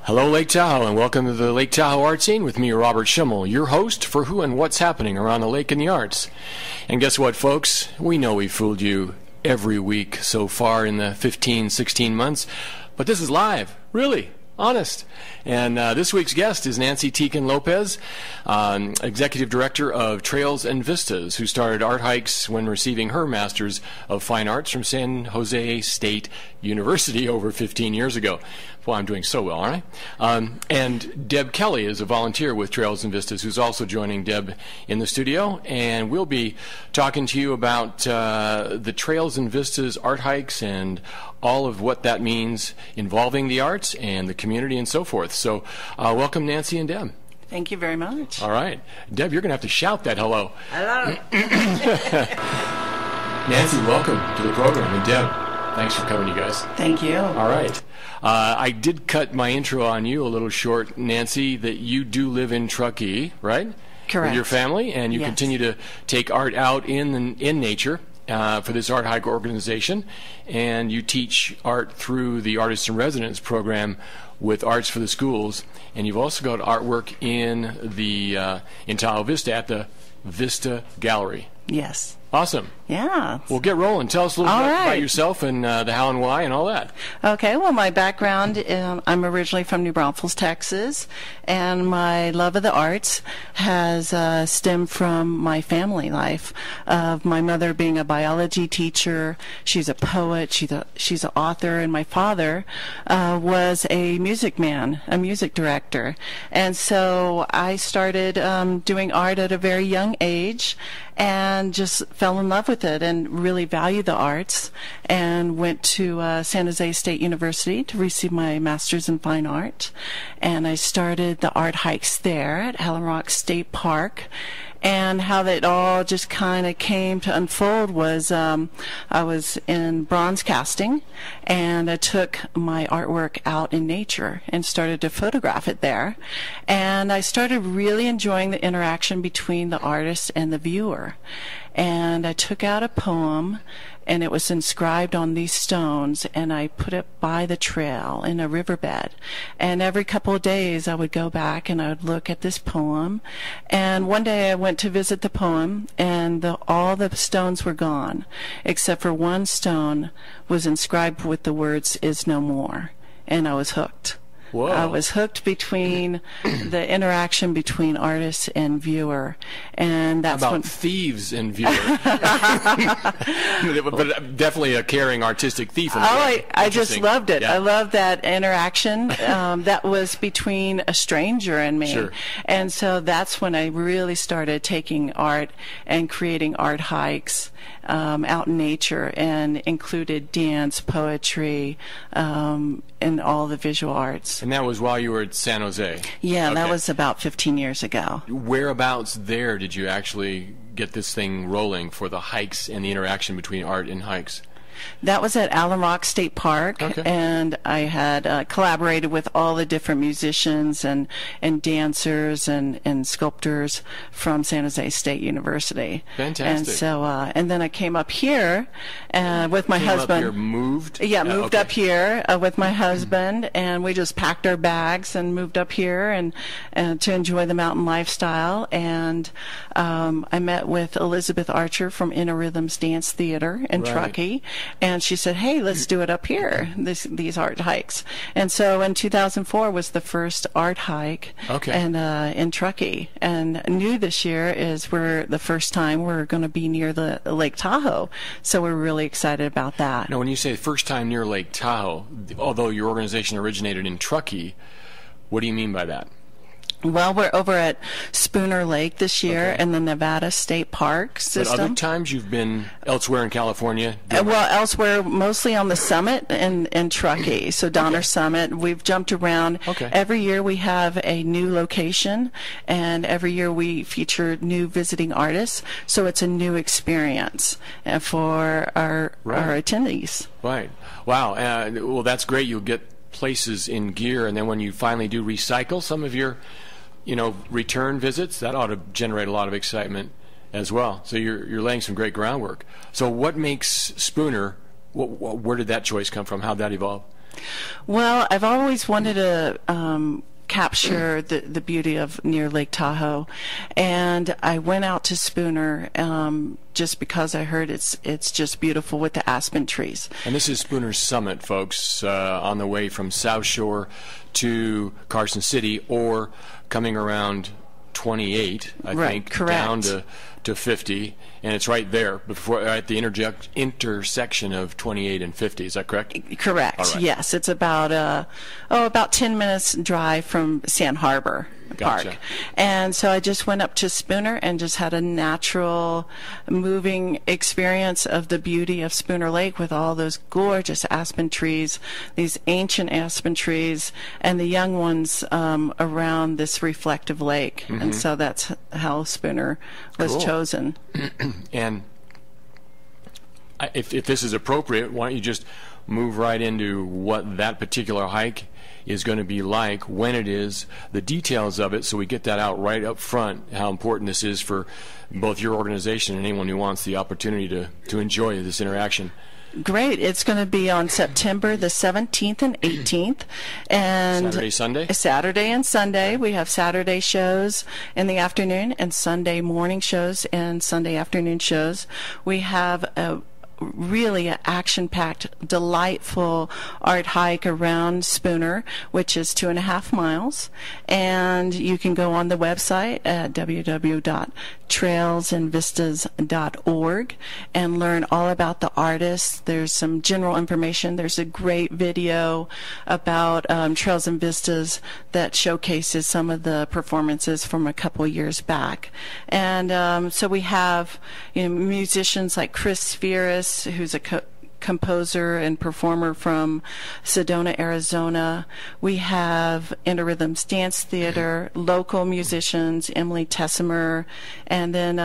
Hello, Lake Tahoe, and welcome to the Lake Tahoe Art Scene with me, Robert Schimmel, your host for who and what's happening around the lake and the arts. And guess what, folks? We know we fooled you every week so far in the 15, 16 months, but this is live, really, honest. And this week's guest is Nancy Tieken Lopez, Executive Director of Trails and Vistas, who started art hikes when receiving her Master's of Fine Arts from San Jose State University over 15 years ago. Well, I'm doing so well, aren't I? And Deb Kelly is a volunteer with Trails and Vistas, who's also joining Deb in the studio. And we'll be talking to you about the Trails and Vistas art hikes and all of what that means involving the arts and the community and so forth. So welcome, Nancy and Deb. Thank you very much. All right. Deb, you're going to have to shout that hello. Hello. Nancy, welcome to the program. And Deb, thanks for coming, you guys. Thank you. All right. I did cut my intro on you a little short, Nancy, that you do live in Truckee, right? Correct. With your family, and you continue to take art out in nature for this art hike organization, and you teach art through the Artists in Residence program with Arts for the Schools, and you've also got artwork in the in Tahoe Vista at the Vista Gallery. Yes. Awesome. Yeah. Well, get rolling. Tell us a little bit about yourself and the how and why and all that. Okay. Well, my background, I'm originally from New Braunfels, Texas, and my love of the arts has stemmed from my family life, of my mother being a biology teacher. She's a poet. She's an author, and my father was a music man, a music director. And so I started doing art at a very young age and just fell in love with it and really value the arts, and went to San Jose State University to receive my Master's in Fine Art. And I started the art hikes there at Alum Rock State Park. And how that all just kind of came to unfold was I was in bronze casting, and I took my artwork out in nature and started to photograph it there. And I started really enjoying the interaction between the artist and the viewer. And I took out a poem, and it was inscribed on these stones, and I put it by the trail in a riverbed. And every couple of days I would go back and I would look at this poem. And one day I went to visit the poem, and all the stones were gone, except for one stone was inscribed with the words, "Is no more." And I was hooked. Whoa. I was hooked between the interaction between artist and viewer, and that's about when thieves and viewer, but definitely a caring artistic thief. I just loved it. Yeah. I loved that interaction that was between a stranger and me. Sure. And so that's when I really started taking art and creating art hikes out in nature, and included dance, poetry, and all the visual arts. And that was while you were at San Jose? Yeah, Okay. that was about 15 years ago. Whereabouts there did you actually get this thing rolling for the hikes and the interaction between art and hikes? That was at Alum Rock State Park, Okay. and I had collaborated with all the different musicians and dancers and sculptors from San Jose State University. Fantastic. And so, and then I came up here with my husband. Up here, moved? Yeah, moved okay. up here with my husband, and we just packed our bags and moved up here and to enjoy the mountain lifestyle. And I met with Elizabeth Archer from Inner Rhythms Dance Theater in Right. Truckee. And she said, "Hey, let's do it up here, these art hikes." And so in 2004 was the first art hike in Truckee. And new this year is the first time we're going to be near the Lake Tahoe. So we're really excited about that. Now, when you say first time near Lake Tahoe, although your organization originated in Truckee, what do you mean by that? Well, we're over at Spooner Lake this year in the Nevada State Park system. But other times you've been elsewhere in California? Well, elsewhere, mostly on the summit in Truckee, so Donner Summit. We've jumped around. Okay. Every year we have a new location, and every year we feature new visiting artists, so it's a new experience for our attendees. Right. Wow. Well, that's great. You'll get places in gear, and then when you finally do recycle some of your return visits, that ought to generate a lot of excitement as well. So you're laying some great groundwork. So what makes Spooner, where did that choice come from? How'd that evolve? Well, I've always wanted to capture the beauty of near Lake Tahoe, and I went out to Spooner just because I heard it's just beautiful with the aspen trees. And this is Spooner's Summit, folks, on the way from South Shore to Carson City, or coming around 28, I think, correct. down to 50, and it's right there before at the intersection of 28 and 50. Is that correct? Correct. All right. Yes, it's about about 10 minutes drive from Sand Harbor Gotcha. Park. And so I just went up to Spooner and just had a natural, moving experience of the beauty of Spooner Lake with all those gorgeous aspen trees, these ancient aspen trees, and the young ones around this reflective lake. Mm-hmm. And so that's how Spooner was Cool. chosen. And if this is appropriate, why don't you just move right into what that particular hike is going to be like, when it is, the details of it, so we get that out right up front, how important this is for both your organization and anyone who wants the opportunity to enjoy this interaction. Great. It's going to be on September the 17th and 18th. And Saturday, Sunday? Saturday and Sunday. We have Saturday shows in the afternoon and Sunday morning shows and Sunday afternoon shows. We have a really an action-packed, delightful art hike around Spooner, which is 2.5 miles. And you can go on the website at www.trailsandvistas.org and learn all about the artists. There's some general information. There's a great video about Trails and Vistas that showcases some of the performances from a couple years back. And so we have musicians like Chris Spheris, who's a composer and performer from Sedona, Arizona. We have Interrhythms Dance Theater, local musicians, Emily Tessimer, and then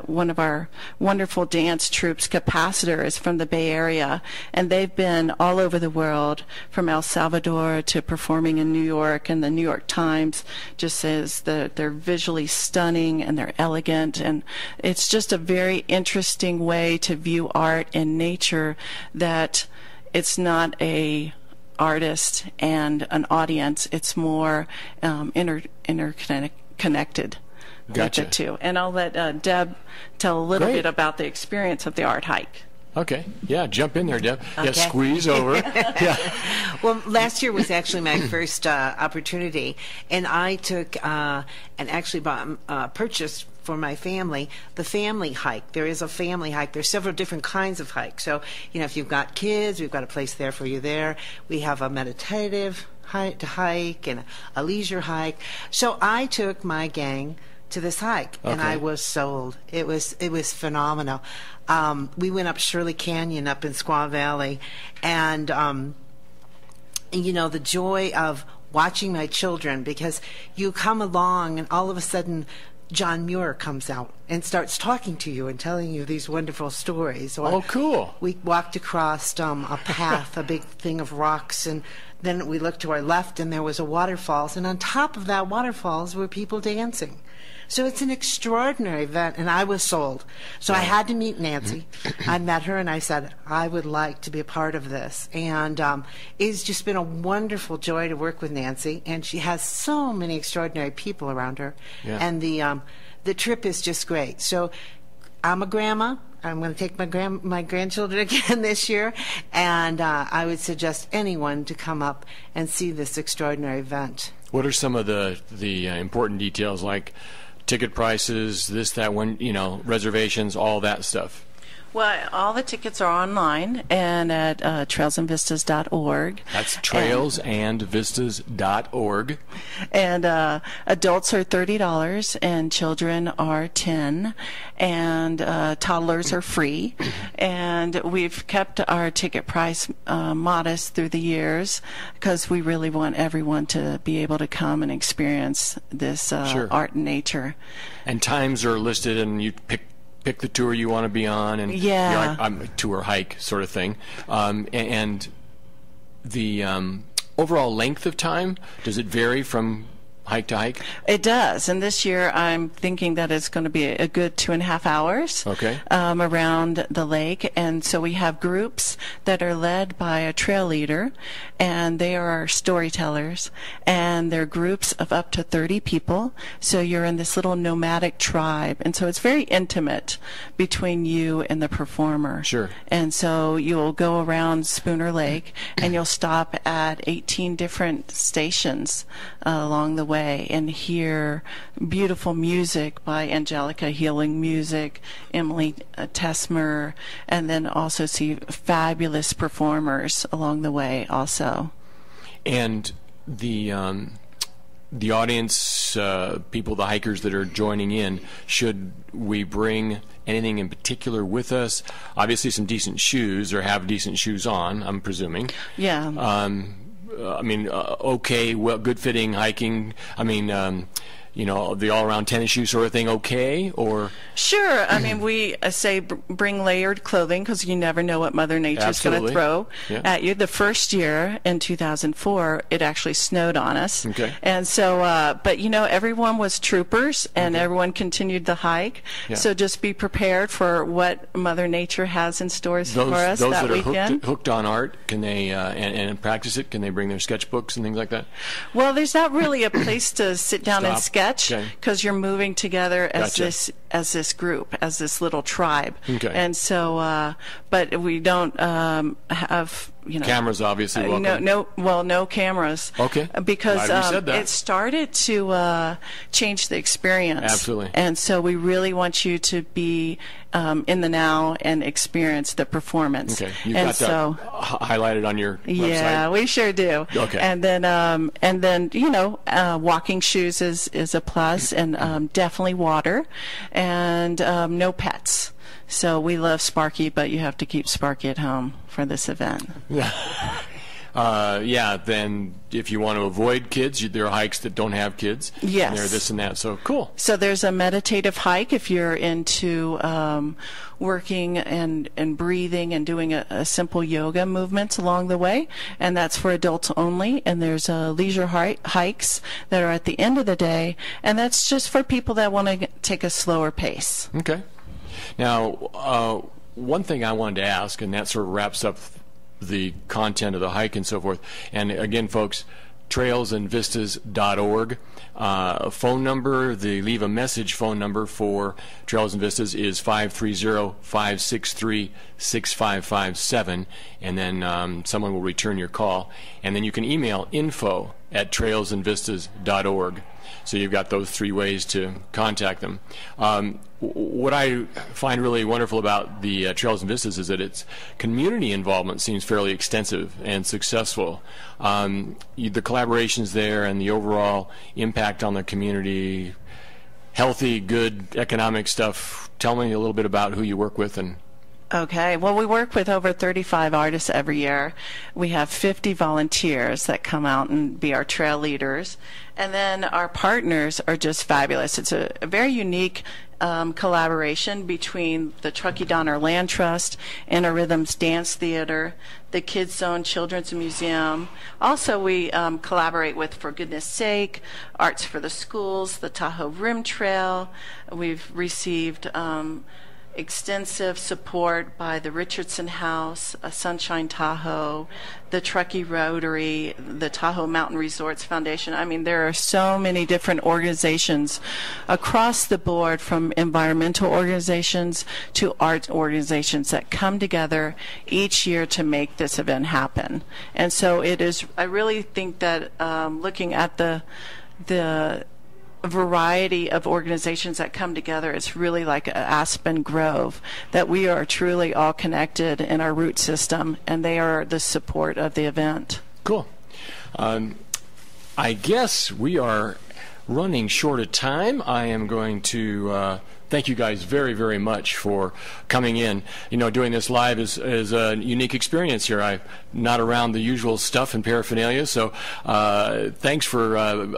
one of our wonderful dance troupes, Capacitor, is from the Bay Area, and they've been all over the world, from El Salvador to performing in New York, and the New York Times just says that they're visually stunning and they're elegant, and it's just a very interesting way to view art and nature, that it's not a artist and an audience, it's more interconnected. Gotcha. With the two. And I'll let Deb tell a little Great. bit about the experience of the art hike. Okay. Yeah, jump in there, Deb. Okay. Yeah, squeeze over. Yeah. Well, last year was actually my first opportunity, and I took and actually purchased for my family the family hike. There is a family hike. There's several different kinds of hikes. So, if you've got kids, we've got a place there for you there. We have a meditative hike and a leisure hike. So I took my gang to this hike, and Okay. I was sold. It was phenomenal. We went up Shirley Canyon up in Squaw Valley, and the joy of watching my children, because you come along and all of a sudden John Muir comes out and starts talking to you and telling you these wonderful stories. Or Oh, cool. we walked across a path, a big thing of rocks, and then we looked to our left and there was a waterfalls, and on top of that waterfalls were people dancing. So it's an extraordinary event, and I was sold. So I had to meet Nancy. I met her, and I said, I would like to be a part of this. And it's just been a wonderful joy to work with Nancy, and she has so many extraordinary people around her. Yeah. And the trip is just great. So I'm a grandma. I'm going to take my grandchildren again this year, and I would suggest anyone to come up and see this extraordinary event. What are some of the important details, like ticket prices, this, that, when, reservations, all that stuff? Well, all the tickets are online and at trailsandvistas.org. That's trailsandvistas.org. And adults are $30 and children are $10, and toddlers are free. And we've kept our ticket price modest through the years, because we really want everyone to be able to come and experience this Sure. art and nature. And times are listed, and you pick the tour you want to be on, and Yeah. I'm a tour hike sort of thing. And the overall length of time, does it vary from hike to hike? It does, and this year I'm thinking that it's going to be a good 2.5 hours around the lake. And so we have groups that are led by a trail leader, and they are our storytellers, and they're groups of up to 30 people. So you're in this little nomadic tribe, and so it's very intimate between you and the performer. Sure. And so you'll go around Spooner Lake, and you'll stop at 18 different stations along the way and hear beautiful music by Angelica, healing music, Emily Tesmer, and then also see fabulous performers along the way also. And the audience, people, the hikers that are joining in, should we bring anything in particular with us? Obviously some decent shoes, or have decent shoes on, I'm presuming. Yeah. Okay, well, good-fitting hiking. The all-around tennis shoe sort of thing, okay? Or sure. I mean, we say bring layered clothing, because you never know what Mother Nature's going to throw at you. The first year, in 2004, it actually snowed on us. Okay. And so, but everyone was troopers, and everyone continued the hike. Yeah. So just be prepared for what Mother Nature has in stores for us those that that weekend. Are hooked on art, can they and practice it? Can they bring their sketchbooks and things like that? Well, there's not really a place to sit down and sketch, because you're moving together as this group, as this little tribe. Okay. And so, but we don't have cameras, obviously. No cameras. Okay. Because Glad we said that. it started to change the experience. Absolutely. And so we really want you to be in the now and experience the performance. Okay. You've got that highlighted on your website. Yeah, we sure do. Okay. And then walking shoes is a plus, and definitely water, and no pets. So we love Sparky, but you have to keep Sparky at home for this event. Then if you want to avoid kids, there are hikes that don't have kids. Yes. And they're this and that, so cool. So there's a meditative hike if you're into working and breathing and doing a simple yoga movements along the way, and that's for adults only. And there's leisure hikes that are at the end of the day, and that's just for people that want to take a slower pace. Okay. Now, one thing I wanted to ask, and that sort of wraps up the content of the hike and so forth. And again, folks, trailsandvistas.org. Phone number, the leave a message phone number for Trails and Vistas is 530-563-6557, and then someone will return your call. And then you can email info@trailsandvistas.org. So you've got those three ways to contact them. What I find really wonderful about the Trails and Vistas is that its community involvement seems fairly extensive and successful. The collaborations there and the overall impact on the community, healthy, good economic stuff. Tell me a little bit about who you work with and. Okay. Well, we work with over 35 artists every year. We have 50 volunteers that come out and be our trail leaders. And then our partners are just fabulous. It's a very unique collaboration between the Truckee Donner Land Trust, Inner Rhythms Dance Theater, the Kids Zone Children's Museum. Also, we collaborate with For Goodness Sake, Arts for the Schools, the Tahoe Rim Trail. We've received extensive support by the Richardson House, Sunshine Tahoe, the Truckee Rotary, the Tahoe Mountain Resorts Foundation. I mean, there are so many different organizations across the board, from environmental organizations to art organizations, that come together each year to make this event happen. And so it is, I really think that looking at the variety of organizations that come together, it's really like an aspen grove, that we are truly all connected in our root system, and they are the support of the event. Cool. I guess we are running short of time. I am going to thank you guys very, very much for coming in. Doing this live is a unique experience here. I'm not around the usual stuff and paraphernalia, so thanks for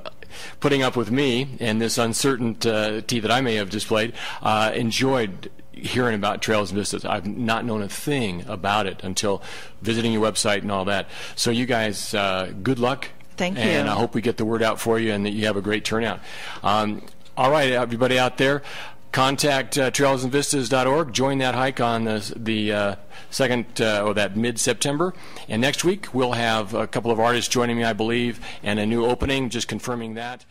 putting up with me and this uncertainty that I may have displayed. Enjoyed hearing about Trails and Vistas. I've not known a thing about it until visiting your website and all that. So you guys, good luck Thank you. And I hope we get the word out for you and that you have a great turnout. All right, everybody out there, contact trailsandvistas.org. Join that hike on the second, or that mid-September. And next week, we'll have a couple of artists joining me, I believe, and a new opening, just confirming that.